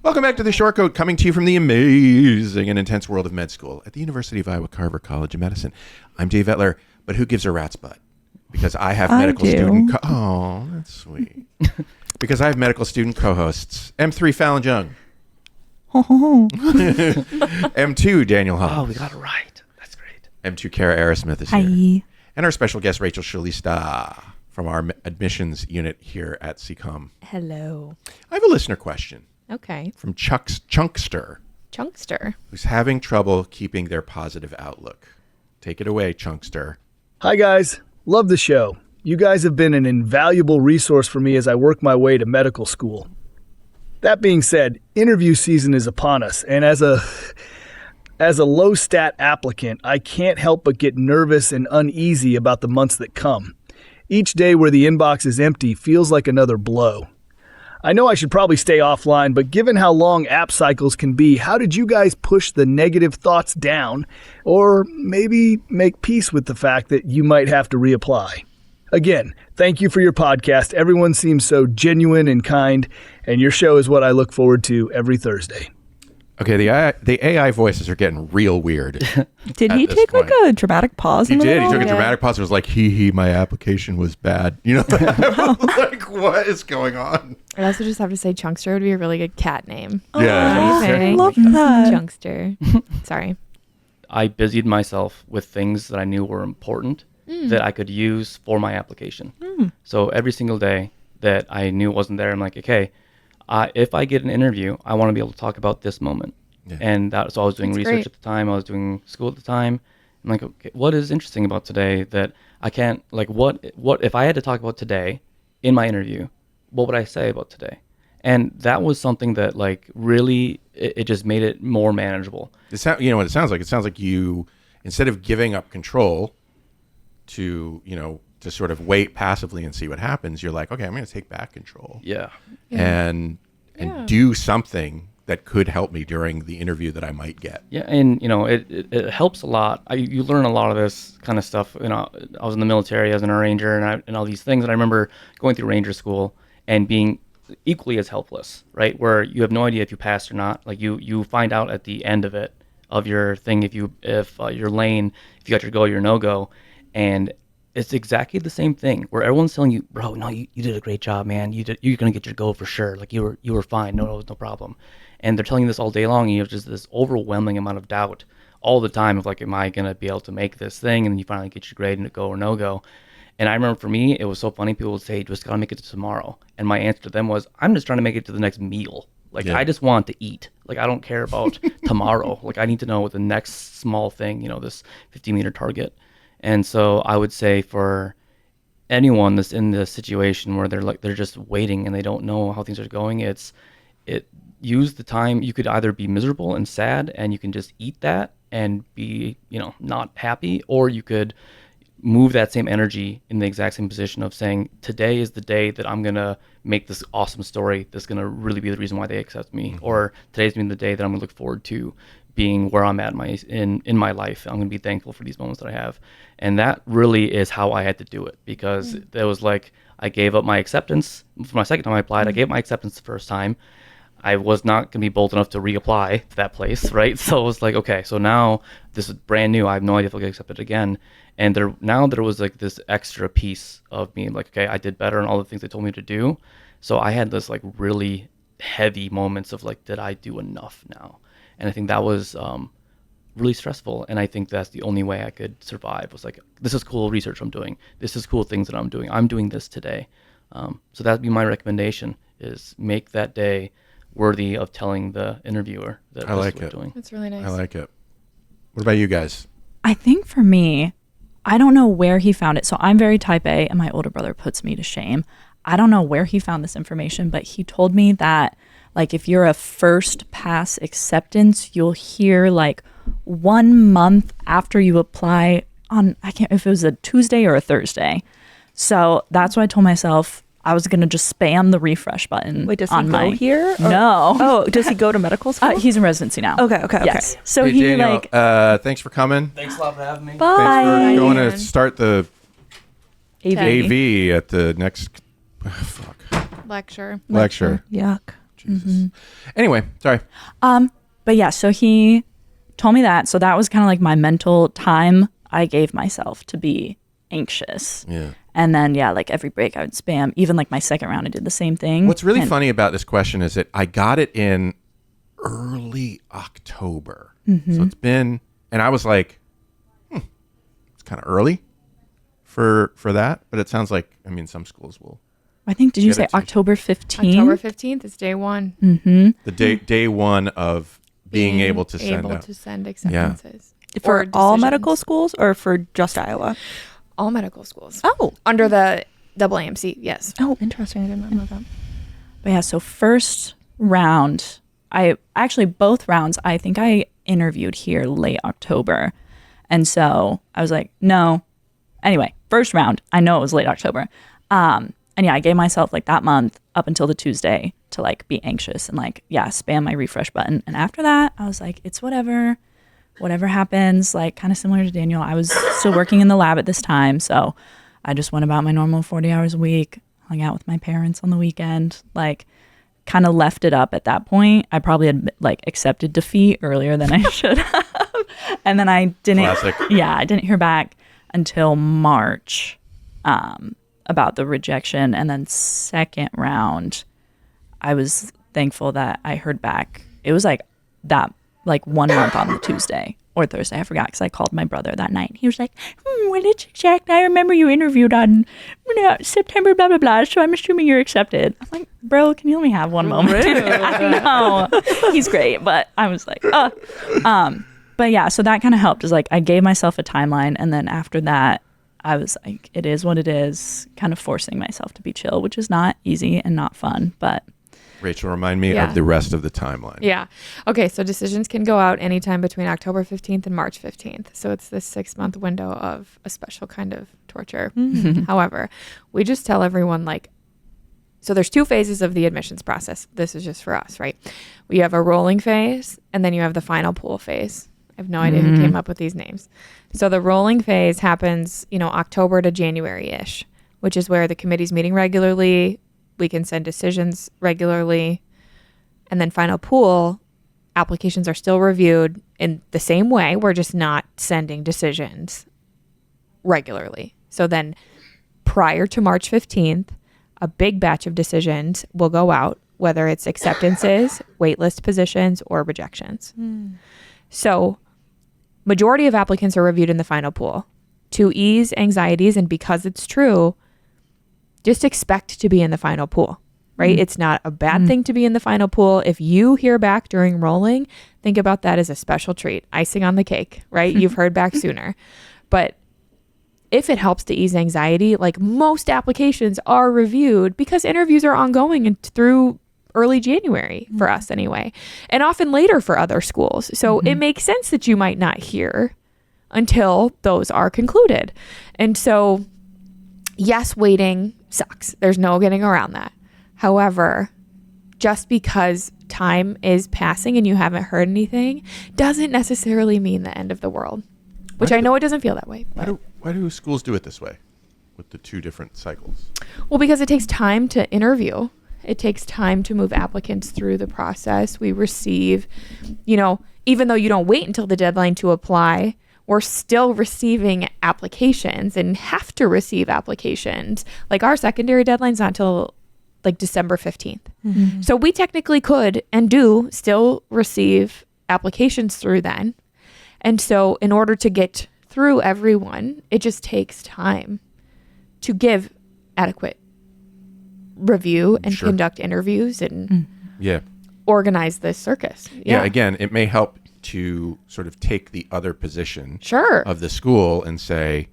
Welcome back to The Short Coat, coming to you from the amazing and intense world of med school at the University of Iowa Carver College of Medicine. I'm Dave Etler, but who gives a rat's butt? Because I have medical student... oh, that's sweet. Because I have medical student co-hosts. M3 Fallon Jung. M2 Daniel Hall. Oh, we got it right. That's great. M2 Kara Arrowsmith is here. And our special guest, Rachel Shulista, from our admissions unit here at CCOM. Hello. I have a listener question. Okay. From Chunkster. Chunkster. Who's having trouble keeping their positive outlook. Take it away, Chunkster. Hi, guys. Love the show. You guys have been an invaluable resource for me as I work my way to medical school. That being said, interview season is upon us, and as a low stat applicant, I can't help but get nervous and uneasy about the months that come. Each day where the inbox is empty feels like another blow. I know I should probably stay offline, but given how long app cycles can be, how did you guys push the negative thoughts down, or maybe make peace with the fact that you might have to reapply? Again, thank you for your podcast. Everyone seems so genuine and kind, and your show is what I look forward to every Thursday. Okay, the AI voices are getting real weird. Did he take like a dramatic pause? He did. He took a dramatic pause. It was like, my application was bad. You know, like, what is going on? I also just have to say Chunkster would be a really good cat name. Yeah. I love that. Chunkster. Sorry. I busied myself with things that I knew were important that I could use for my application. So every single day that I knew wasn't there, I'm like, okay, if I get an interview, I want to be able to talk about this moment. Yeah. And that's so I was doing research at the time. I was doing school at the time. I'm like, okay, what is interesting about today that I can't, like, what if I had to talk about today in my interview, what would I say about today? And that was something that, like, really, it just made it more manageable. You know what it sounds like? It sounds like you, instead of giving up control to sort of wait passively and see what happens, you're like, okay, I'm going to take back control. Yeah. And do something that could help me during the interview that I might get. Yeah, and it helps a lot. You learn a lot of this kind of stuff. I was in the military as an Ranger and all these things. And I remember going through Ranger school and being equally as helpless, right? Where you have no idea if you passed or not. Like you find out at the end of it, of your thing, if your lane, if you got your go, your no go, and it's exactly the same thing where everyone's telling you, bro, no, you did a great job, man. You're gonna get your go for sure. Like you were fine. No problem. And they're telling you this all day long. And you have just this overwhelming amount of doubt all the time of like, am I gonna be able to make this thing? And then you finally get your grade and it go or no go. And I remember for me, it was so funny. People would say, just gotta make it to tomorrow. And my answer to them was, I'm just trying to make it to the next meal. Like I just want to eat. Like I don't care about tomorrow. Like I need to know what the next small thing, this 50-meter target. And so I would say for anyone that's in the situation where they're just waiting and they don't know how things are going, use the time. You could either be miserable and sad and you can just eat that and be, not happy, or you could move that same energy in the exact same position of saying, today is the day that I'm going to make this awesome story that's going to really be the reason why they accept me. Mm-hmm. Or today's been the day that I'm going to look forward to being where I'm at in my life. I'm going to be thankful for these moments that I have. And that really is how I had to do it, because it was like I gave up my acceptance. For my second time I applied, I gave my acceptance the first time. I was not going to be bold enough to reapply to that place, right? So it was like, okay, so now this is brand new. I have no idea if I'll get accepted again. And there was like this extra piece of me, like, okay, I did better on all the things they told me to do. So I had this like really heavy moments of like, did I do enough now? And I think that was really stressful. And I think that's the only way I could survive, was like, this is cool research I'm doing. This is cool things that I'm doing. I'm doing this today. So that'd be my recommendation, is make that day worthy of telling the interviewer that I like it. Doing. That's really nice. I like it. What about you guys? I think for me, I don't know where he found it. So I'm very type A and my older brother puts me to shame. I don't know where he found this information, but he told me that like if you're a first pass acceptance, you'll hear like 1 month after you apply on, I can't, if it was a Tuesday or a Thursday. So that's why I told myself I was going to just spam the refresh button. Wait, does he go here? No. Oh, does he go to medical school? He's in residency now. Okay. Yes. So hey, he Daniel, thanks for coming. Thanks a lot for having me. Bye. Thanks for going to start the AV at the next lecture. Yuck. Jesus. Anyway, sorry. But yeah, so he told me that. So that was kind of like my mental time I gave myself to be anxious. Yeah. And then, yeah, like every break I would spam. Even like my second round, I did the same thing. What's really funny about this question is that I got it in early October. So it's been, and I was like, it's kind of early for that. But it sounds like, I mean, some schools will. I think, did you Get say it to- October 15th? October 15th is day one. The day one of being able to send out. acceptances. For Or all decisions. medical schools or for just Iowa? All medical schools. Oh. Under the AAMC, yes. Oh, interesting. I did not know that. But yeah, so first round, both rounds, I think I interviewed here late October. And so I was like, no. Anyway, first round, I know it was late October. And yeah, I gave myself like that month up until the Tuesday to like be anxious and like, yeah, spam my refresh button. And after that, I was like, it's whatever happens, like kind of similar to Daniel. I was still working in the lab at this time. So I just went about my normal 40 hours a week, hung out with my parents on the weekend, like kind of left it up at that point. I probably had like accepted defeat earlier than I should have. And then I didn't, Classic. yeah, I didn't hear back until March about the rejection. And then second round, I was thankful that I heard back. It was like that, like 1 month on the Tuesday or Thursday. I forgot because I called my brother that night. He was like, when it's exact, I remember you interviewed on September, blah, blah, blah. So I'm assuming you're accepted. I'm like, bro, can you let me have one moment? I know. He's great. But I was like, but yeah, so that kind of helped. Is like I gave myself a timeline. And then after that, I was like, it is what it is, kind of forcing myself to be chill, which is not easy and not fun. But Rachel, remind me Yeah. of the rest of the timeline. Yeah. Okay. So decisions can go out anytime between October 15th and March 15th. So it's this 6-month window of a special kind of torture. However, we just tell everyone like, so there's 2 phases of the admissions process. This is just for us, right? We have a rolling phase and then you have the final pool phase. I have no idea who came up with these names. So the rolling phase happens, October to January-ish, which is where the committee's meeting regularly. We can send decisions regularly. And then final pool, applications are still reviewed in the same way. We're just not sending decisions regularly. So then prior to March 15th, a big batch of decisions will go out, whether it's acceptances, waitlist positions, or rejections. So majority of applicants are reviewed in the final pool. To ease anxieties and because it's true, just expect to be in the final pool, right? It's not a bad thing to be in the final pool. If you hear back during rolling, think about that as a special treat, icing on the cake, right? You've heard back sooner. But if it helps to ease anxiety, like most applications are reviewed because interviews are ongoing and through early January for us anyway, and often later for other schools. So it makes sense that you might not hear until those are concluded. And so yes, waiting sucks. There's no getting around that. However, just because time is passing and you haven't heard anything doesn't necessarily mean the end of the world, which I know it doesn't feel that way. Why do schools do it this way with the 2 different cycles? Well, because it takes time to interview. It takes time to move applicants through the process. We receive, even though you don't wait until the deadline to apply, we're still receiving applications and have to receive applications. Like our secondary deadline's not until like December 15th. So we technically could and do still receive applications through then. And so in order to get through everyone, it just takes time to give adequate review and Sure. conduct interviews and Yeah. organize this circus. Yeah. Again, it may help to sort of take the other position Sure. of the school and say,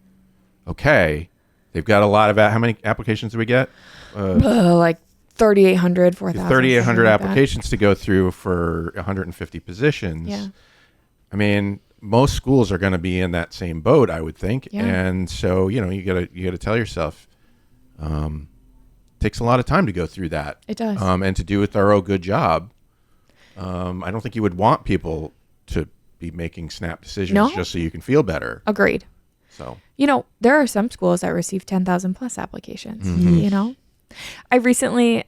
okay, they've got a lot of, how many applications do we get? Like 3,800, 4,000. 3,800 something like that. applications to go through for 150 positions. Yeah. I mean, most schools are going to be in that same boat, I would think. Yeah. And so, you gotta tell yourself, takes a lot of time to go through that. It does. And to do a thorough, good job. I don't think you would want people to be making snap decisions No. just so you can feel better. Agreed. So There are some schools that receive 10,000 plus applications, I recently,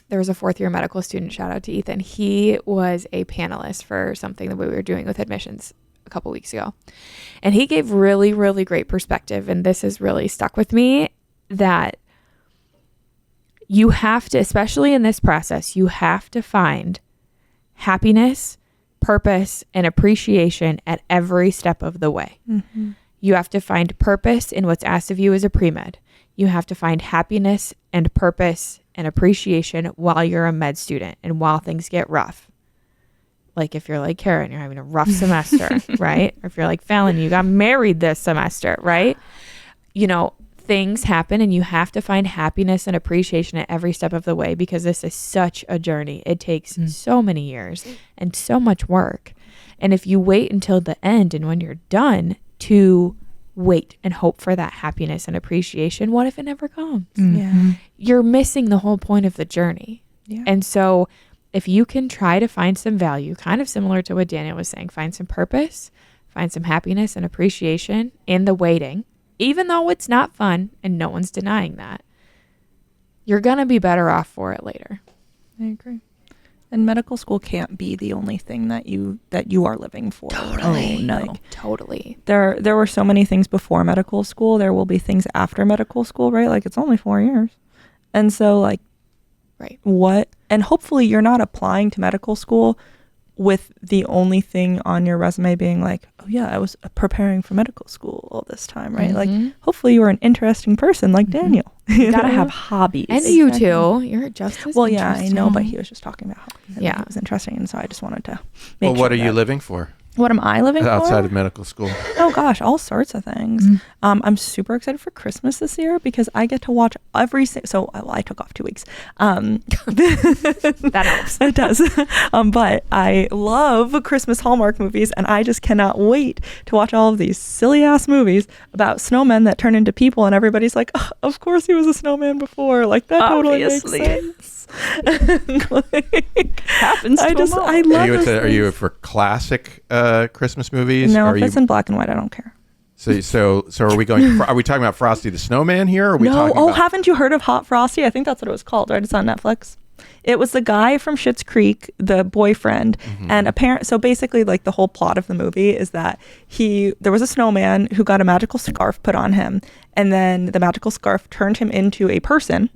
there was a 4th year medical student, shout out to Ethan. He was a panelist for something that we were doing with admissions a couple weeks ago. And he gave really, really great perspective. And this has really stuck with me, that you have to, especially in this process, you have to find happiness, purpose, and appreciation at every step of the way. Mm-hmm. You have to find purpose in what's asked of you as a pre-med. You have to find happiness and purpose and appreciation while you're a med student and while things get rough. Like if you're like Karen, you're having a rough semester, right? Or if you're like Fallon, you got married this semester, right? You know, things happen and you have to find happiness and appreciation at every step of the way, because this is such a journey. It takes so many years and so much work. And if you wait until the end and when you're done to wait and hope for that happiness and appreciation, what if it never comes? Yeah. You're missing the whole point of the journey. Yeah. And so if you can try to find some value, kind of similar to what Daniel was saying, find some purpose, find some happiness and appreciation in the waiting, even though it's not fun and no one's denying that, you're going to be better off for it later. I agree. And medical school can't be the only thing that you are living for. Totally. Oh, no. Like, totally. There were so many things before medical school. There will be things after medical school, right? Like it's only 4 years. And so like, Right. what, and hopefully you're not applying to medical school with the only thing on your resume being like, oh yeah, I was preparing for medical school all this time, right? Like hopefully you are an interesting person like Daniel. You gotta have hobbies. And you too. You're just as Well, yeah, I know, but interesting. he was just talking about how Yeah. it was interesting, and so I just wanted to make Well, sure what are you that- living for What am I living outside for? of medical school? Oh gosh, all sorts of things. I'm super excited for Christmas this year because I get to watch I took off 2 weeks. That helps. It does. But I love Christmas Hallmark movies, and I just cannot wait to watch all of these silly ass movies about snowmen that turn into people, and everybody's like, oh, of course he was a snowman before. Like that totally Obviously. makes sense. Like, Happens to them all. I love Are you, those are you things. for classic Christmas movies? No, Or are if it's you, in black and white, I don't care. so are we going? Are we talking about Frosty the Snowman here? Or are we No, talking about, haven't you heard of Hot Frosty? I think that's what it was called, right? It's on Netflix. It was the guy from Schitt's Creek, the boyfriend, and so basically, like the whole plot of the movie is that there was a snowman who got a magical scarf put on him, and then the magical scarf turned him into a person,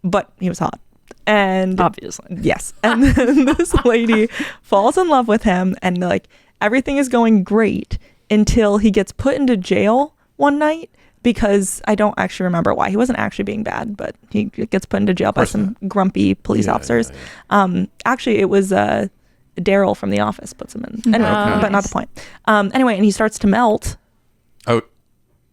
but he was hot. And Obviously. yes, and then this lady falls in love with him, and like everything is going great until he gets put into jail one night. Because I don't actually remember why. He wasn't actually being bad, but he gets put into jail by some grumpy police officers. Actually, it was Daryl from The Office puts him in. Anyway, but not the point. Anyway, and he starts to melt. Oh,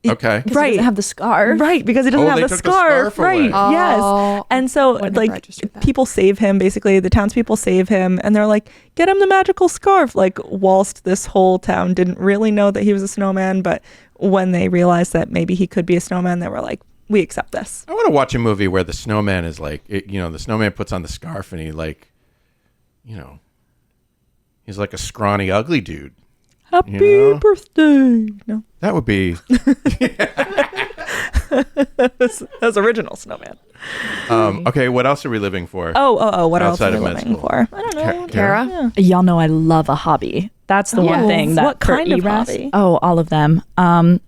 okay. He doesn't have the scarf. Right, because he doesn't Oh, have they the took the scarf. scarf away. Right, yes. Oh, And so, wouldn't have like, registered that. people save him, basically. The townspeople save him, and they're like, get him the magical scarf. Like, whilst this whole town didn't really know that he was a snowman, but when they realized that maybe he could be a snowman, they were like, we accept this. I want to watch a movie where the snowman is like, the snowman puts on the scarf and he like, he's like a scrawny, ugly dude. Happy birthday. No. That would be. That's original snowman. Okay, what else are we living for? Oh, what else Outside are of we med living school? for? I don't know. Kara? Y'all know I love a hobby. That's the one Yes. thing that What for kind of ERAS hobby? Oh, all of them.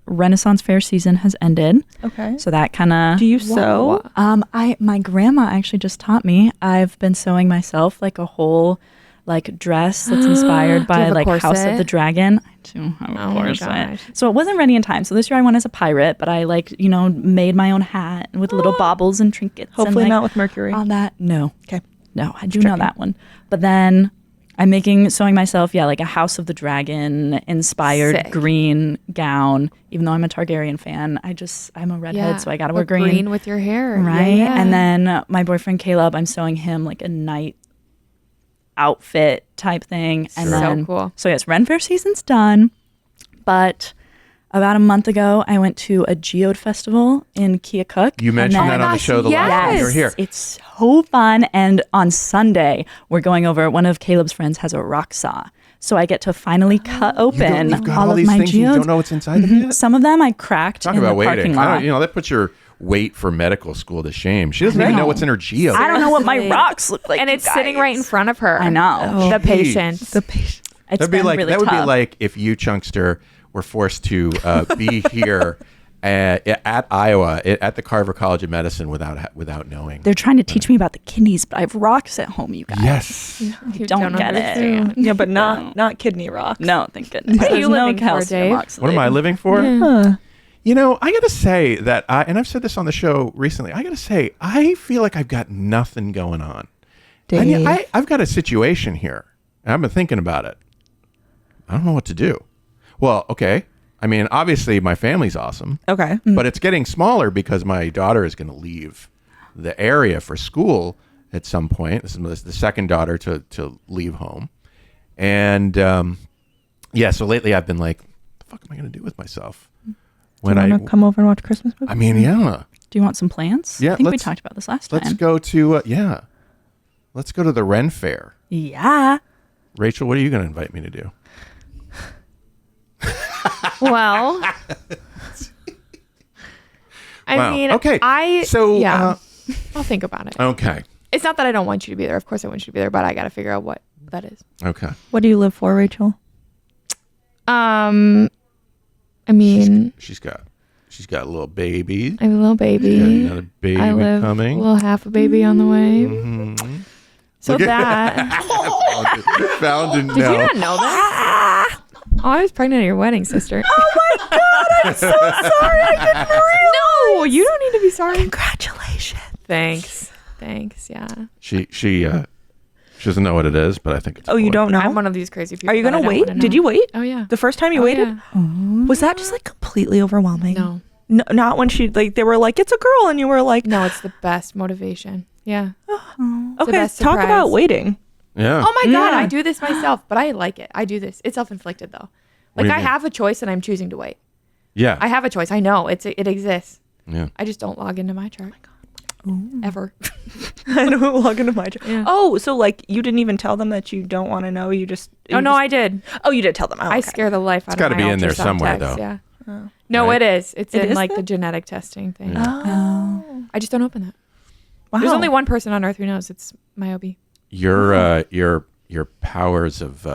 Renaissance fair season has ended. Okay. So that kind of Do you sew? my grandma actually just taught me. I've been sewing myself like a whole like dress that's inspired you by have a like House of corset? the Dragon. I do have a Oh my corset. gosh. So it wasn't ready in time. So this year I went as a pirate, but I made my own hat with little baubles and trinkets. Hopefully and, not with Mercury. all that. No. Okay. No, I do know that one. But then I'm sewing myself, like a House of the Dragon inspired Sick. green gown. Even though I'm a Targaryen fan, I'm a redhead, so I gotta wear green. with your hair. Right. Yeah. And then my boyfriend Caleb, I'm sewing him like a night outfit type thing. And So then, cool. So yes, Ren Fair season's done. But about a month ago, I went to a geode festival in Keokuk. You mentioned and that then- on the show the last time you were here. It's so fun. And on Sunday, we're going over, one of Caleb's friends has a rock saw. So I get to finally cut open You've got all all of these my things and you geodes. don't know what's inside them yet? Some of them I cracked Talk in about the parking waiting. lot. That puts your wait for medical school to shame. She doesn't even know what's in her geo. I don't know what my Seriously. rocks look like. And you it's sitting right in guys. front of her. I know. The Jeez. patient. The patient. It's That'd be been like really that would be tough. like if you, Chunkster, were forced to be here at Iowa at the Carver College of Medicine without knowing. They're trying to teach me about the kidneys, but I have rocks at home, you guys. Yes. You Don't get it. understand. Yeah, but not kidney rocks. No, thank goodness. What are There's you no living for, calcium Dave? oxalate. What am I living for? Huh. You know, I got to say that, and I've said this on the show recently, I got to say, I feel like I've got nothing going on. Dave. I've got a situation here, and I've been thinking about it. I don't know what to do. Well, okay. I mean, obviously, my family's awesome, Okay. but it's getting smaller because my daughter is going to leave the area for school at some point. This is the second daughter to leave home. And, yeah, so lately I've been like, what the fuck am I going to do with myself? Do you want to come over and watch Christmas movies? I mean, yeah. Do you want some plants? Yeah, I think we let's- talked about this last Let's time. go to let's go to the Ren Fair. Yeah. Rachel, what are you going to invite me to do? Well, I Wow. mean, Okay. I'll think about it. Okay. It's not that I don't want you to be there. Of course, I want you to be there, but I got to figure out what that is. Okay. What do you live for, Rachel? I mean, She's got a little baby. I have a little She's got baby. another baby I live coming. a little half a baby on the way. Mhm. So Look at- that. Found it Did you now. not know that? Oh, I was pregnant at your wedding, sister. I'm so sorry. I didn't realize. No, you don't need to be sorry. Congratulations. Thanks. Yeah. She doesn't know what it is, but I think it's a Oh, you boy. don't know? I'm one of these crazy people. Are you that going I to don't wait? wanna Did know. you wait? Oh, yeah. The first time you Oh, waited? yeah. Was that just like completely overwhelming? No. No, not when they were like, it's a girl, and you were like, No, it's the best motivation. Yeah. the okay, best talk surprise. about waiting. Yeah. Oh my God, Yeah. I do this myself, but I like it. I do this. It's self-inflicted though. What do Like you I mean? have a choice and I'm choosing to wait. Yeah. I have a choice. I know it exists. Yeah. I just don't log into my chart. Ever. I don't log into my chart. Yeah. Oh, so like you didn't even tell them that you don't want to know. You just. Oh no, I did. Oh, you did tell them. Oh, I okay. scare the life out gotta of my be in there ultrasound somewhere, techs, though. Yeah. Oh. No, Right? it is. It's It in is like there? the genetic testing thing. Oh. I just don't open that. Wow. There's only one person on earth who knows it's my OB. Your powers of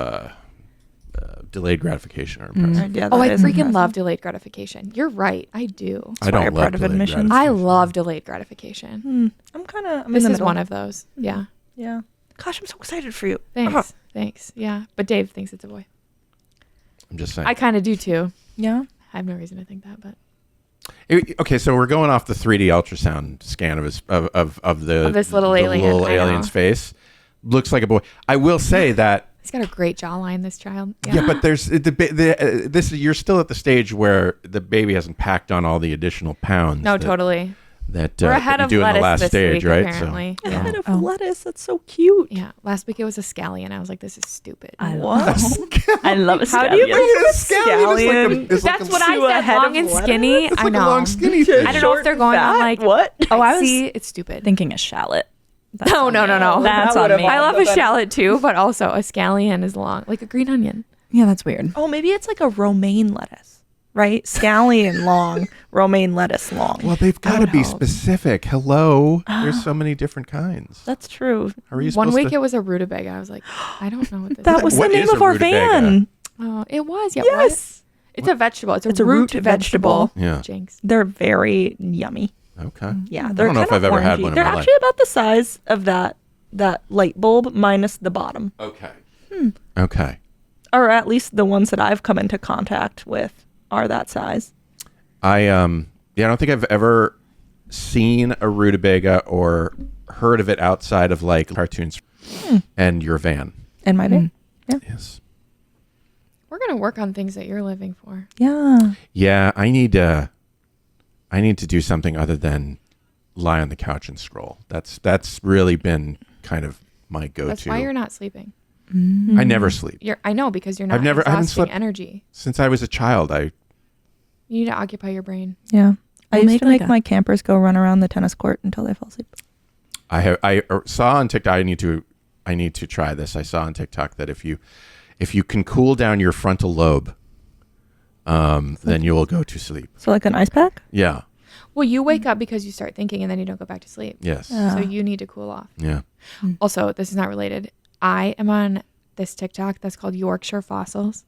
delayed gratification are impressive. Yeah, Oh, I that is freaking impressive. love delayed gratification. You're right. I do. I why don't you're love part of delayed admissions. I gratification. love delayed gratification. I'm kind of. This in the is middle. one of those. Yeah. Yeah. Gosh, I'm so excited for you. Thanks. Thanks. Yeah. But Dave thinks it's a boy. I'm just saying. I kind of do too. Yeah. I have no reason to think that, but Okay, so we're going off the 3D ultrasound scan of his of this little the alien, little I know. alien's face. Looks like a boy. I will say that. he's got a great jawline, this child. Yeah, but there's this. You're still at the stage where the baby hasn't packed on all the additional pounds. No, that, totally. That We're that ahead you of do in lettuce the last this stage, week, right? apparently. So, Yeah. Head of lettuce. That's so cute. Yeah. Last week it was a scallion. I was like, this is stupid. I What? I love a How do you scallion. bring a scallion? scallion? That's what I to a said. head Long of and lettuce? skinny. it's I like know. a long skinny thing. I don't know if they're going on like. What? Oh, I was See, it's stupid. thinking a shallot. That's No, on no, me. no, no. That's That on would've me. I love a But then- shallot too, but also a scallion is long, like a green onion. Yeah, that's weird. Oh, maybe it's like a romaine lettuce, right? Scallion long, romaine lettuce long. Well, they've got to would be hope. specific. Hello, there's so many different kinds. That's true. How are you One supposed week to? it was a rutabaga. I was like, I don't know what this That is. was What the is name a of our rutabaga? van. Oh, it was. Yeah. Yes. What? It's a vegetable. It's a a root vegetable. vegetable. Yeah. Jinx. They're very yummy. Okay. Yeah, I they're don't know if kinda I've ever had orangey. one in They're my life. actually about the size of that light bulb minus the bottom, Okay. Okay. or at least the ones that I've come into contact with are that size. I don't think I've ever seen a rutabaga or heard of it outside of like cartoons and your van. In my van. Yes. We're gonna work on things that you're living for. Yeah. Yeah, I need to do something other than lie on the couch and scroll. That's really been kind of my go-to. That's why you're not sleeping. I never sleep. I know because you're not I haven't exhausting slept- energy. Since I was a child, You need to occupy your brain. Yeah. I We'll used make to like make a- my campers go run around the tennis court until they fall asleep. I saw on TikTok. I need to try this. I saw on TikTok that if you can cool down your frontal lobe, then you will go to sleep. So like an ice pack? Yeah. Well, you wake up because you start thinking and then you don't go back to sleep. Yes. So you need to cool off. Yeah. Also, this is not related. I am on this TikTok that's called Yorkshire Fossils.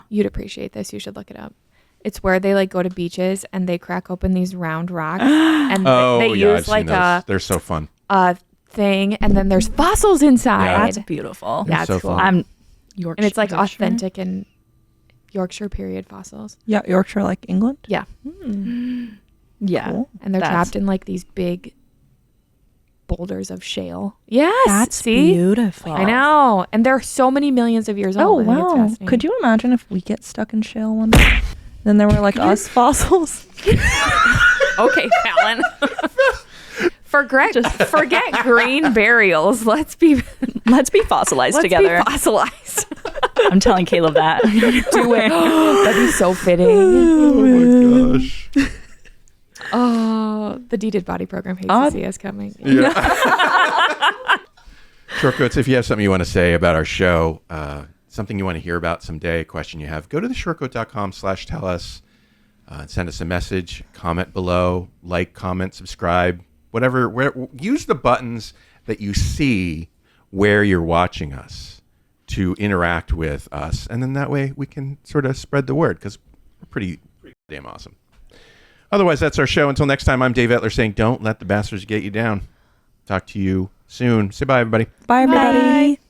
You'd appreciate this. You should look it up. It's where they like go to beaches and they crack open these round rocks and they use like they're so fun. a thing and then there's fossils inside. Yeah. That's beautiful. Yeah, it's so cool. fun. I'm Yorkshire. And it's like authentic and Yorkshire period fossils. Yeah, Yorkshire, like England. Yeah. Yeah. Cool. And they're That's- trapped in like these big boulders of shale. Yes. That's see? beautiful. I know. And they're so many millions of years Oh, old. I think it's wow. fascinating. Could you imagine if we get stuck in shale one day? Then there were like us fossils. Okay, Fallon. Forget green burials. Let's be fossilized together. fossilized. I'm telling Caleb that. Do it. That'd be so fitting. Oh my gosh. Oh, the Deeded Body Program hates to see us coming. Yeah. Shortcoats, if you have something you want to say about our show, something you want to hear about someday, a question you have, go to theshortcoat.com/tell us. Send us a message, comment below, like, comment, subscribe, whatever. Use the buttons that you see where you're watching us to interact with us. And then that way we can sort of spread the word because we're pretty damn awesome. Otherwise, that's our show. Until next time, I'm Dave Etler saying, don't let the bastards get you down. Talk to you soon. Say bye, everybody. Bye, everybody. Bye.